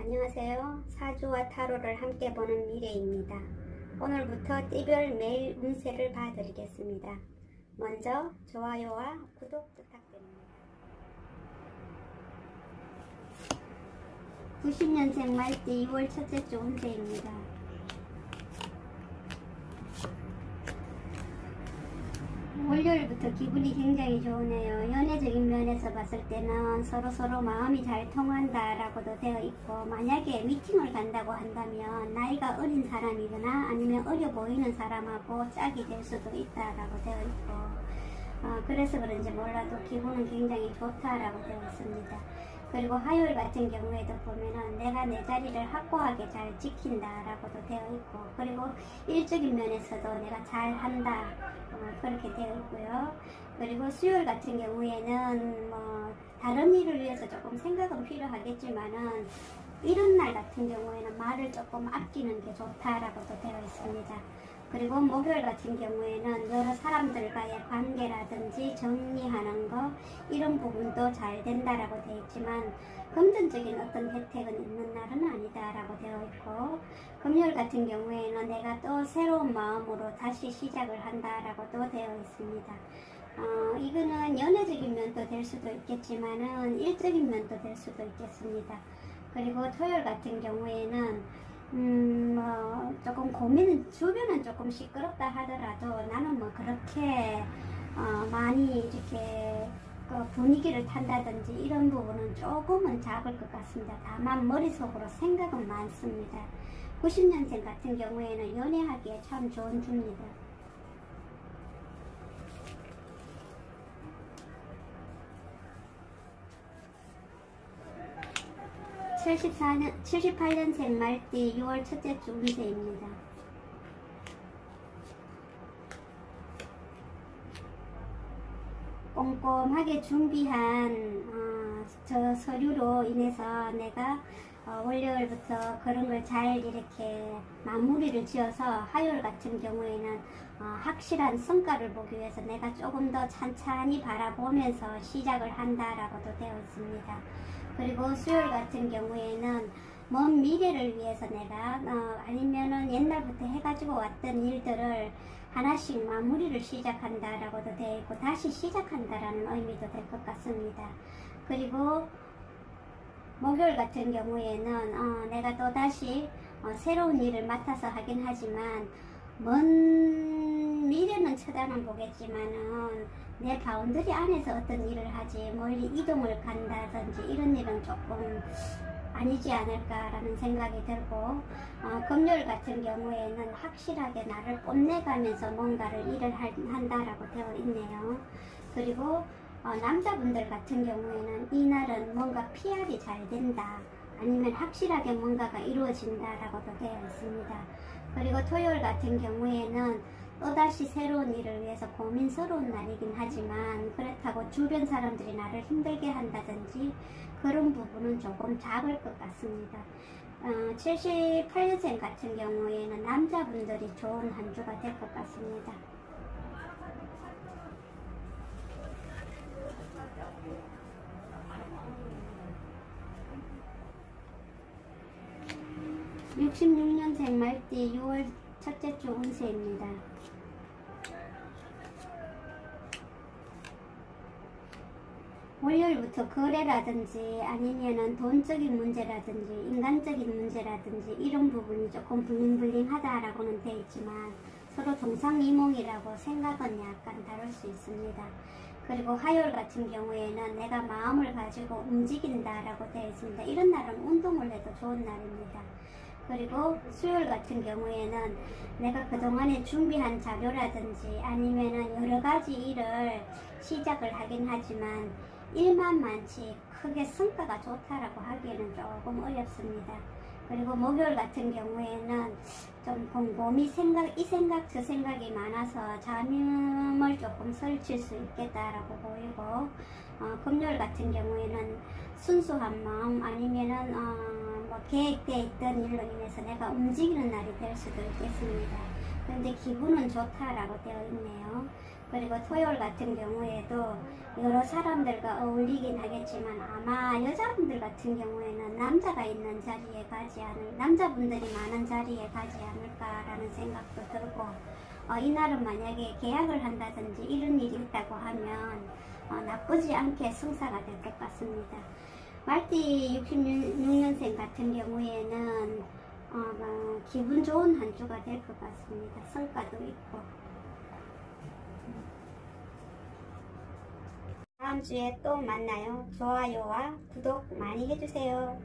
안녕하세요. 사주와 타로를 함께 보는 미래입니다. 오늘부터 띠별 매일 운세를 봐드리겠습니다. 먼저 좋아요와 구독 부탁드립니다. 90년생 말띠 2월 첫째 주 운세입니다. 월요일부터 기분이 굉장히 좋으네요. 연애적인 면에서 봤을 때는 서로 마음이 잘 통한다라고도 되어 있고, 만약에 미팅을 간다고 한다면 나이가 어린 사람이거나 아니면 어려 보이는 사람하고 짝이 될 수도 있다라고 되어 있고, 그래서 그런지 몰라도 기분은 굉장히 좋다라고 되어 있습니다. 그리고 화요일 같은 경우에도 보면은 내가 내 자리를 확고하게 잘 지킨다라고도 되어 있고, 그리고 일적인 면에서도 내가 잘 한다, 그렇게 되어 있고요. 그리고 수요일 같은 경우에는 다른 일을 위해서 조금 생각은 필요하겠지만은, 이런 날 같은 경우에는 말을 조금 아끼는 게 좋다라고도 되어 있습니다. 그리고 목요일 같은 경우에는 여러 사람들과의 관계라든지 정리하는 거, 이런 부분도 잘 된다라고 되어 있지만 금전적인 어떤 혜택은 있는 날은 아니다라고 되어 있고, 금요일 같은 경우에는 내가 또 새로운 마음으로 다시 시작을 한다라고도 되어 있습니다. 이거는 연애적인 면도 될 수도 있겠지만은 일적인 면도 될 수도 있겠습니다. 그리고 토요일 같은 경우에는 조금 주변은 조금 시끄럽다 하더라도 나는 그렇게 많이 이렇게 분위기를 탄다든지 이런 부분은 조금은 작을 것 같습니다. 다만 머릿속으로 생각은 많습니다. 90년생 같은 경우에는 연애하기에 참 좋은 주입니다. 78년생 말띠 6월 첫째 주 운세입니다. 꼼꼼하게 준비한 저 서류로 인해서 내가 월요일부터 그런 걸 잘 이렇게 마무리를 지어서 화요일 같은 경우에는 확실한 성과를 보기 위해서 내가 조금 더 찬찬히 바라보면서 시작을 한다라고도 되어 있습니다. 그리고 수요일 같은 경우에는 먼 미래를 위해서 내가 아니면은 옛날부터 해가지고 왔던 일들을 하나씩 마무리를 시작한다라고도 되어 있고, 다시 시작한다라는 의미도 될 것 같습니다. 그리고 목요일 같은 경우에는 내가 또다시 새로운 일을 맡아서 하긴 하지만 먼 미래는 쳐다만 보겠지만은 내 바운더리 안에서 어떤 일을 하지 멀리 이동을 간다든지 이런 일은 조금 아니지 않을까라는 생각이 들고, 금요일 같은 경우에는 확실하게 나를 뽐내가면서 뭔가를 일을 한다라고 되어 있네요. 그리고 남자분들 같은 경우에는 이날은 뭔가 PR이 잘 된다, 아니면 확실하게 뭔가가 이루어진다라고도 되어 있습니다. 그리고 토요일 같은 경우에는 또다시 새로운 일을 위해서 고민스러운 날이긴 하지만, 그렇다고 주변 사람들이 나를 힘들게 한다든지 그런 부분은 조금 작을 것 같습니다. 78년생 같은 경우에는 남자분들이 좋은 한 주가 될 것 같습니다. 66년생 말띠 6월 첫째 주 운세입니다. 월요일부터 거래라든지 아니면은 돈적인 문제라든지 인간적인 문제라든지 이런 부분이 조금 블링블링하다라고는 되어 있지만, 서로 동상이몽이라고 생각은 약간 다를 수 있습니다. 그리고 화요일 같은 경우에는 내가 마음을 가지고 움직인다라고 되어 있습니다. 이런 날은 운동을 해도 좋은 날입니다. 그리고 수요일 같은 경우에는 내가 그동안에 준비한 자료라든지 아니면은 여러 가지 일을 시작을 하긴 하지만 일만 많지 크게 성과가 좋다라고 하기에는 조금 어렵습니다. 그리고 목요일 같은 경우에는 좀 곰곰이 이 생각 저 생각이 많아서 잠을 조금 설칠 수 있겠다라고 보이고, 금요일 같은 경우에는 순수한 마음 아니면은 계획되어 있던 일로 인해서 내가 움직이는 날이 될 수도 있겠습니다. 그런데 기분은 좋다라고 되어 있네요. 그리고 토요일 같은 경우에도 여러 사람들과 어울리긴 하겠지만 아마 여자분들 같은 경우에는 남자가 있는 자리에 가지 않을, 남자분들이 많은 자리에 가지 않을까라는 생각도 들고, 이날은 만약에 계약을 한다든지 이런 일이 있다고 하면 나쁘지 않게 성사가 될 것 같습니다. 말띠 66년생 같은 경우에는 기분 좋은 한 주가 될 것 같습니다. 성과도 있고. 다음 주에 또 만나요. 좋아요와 구독 많이 해주세요.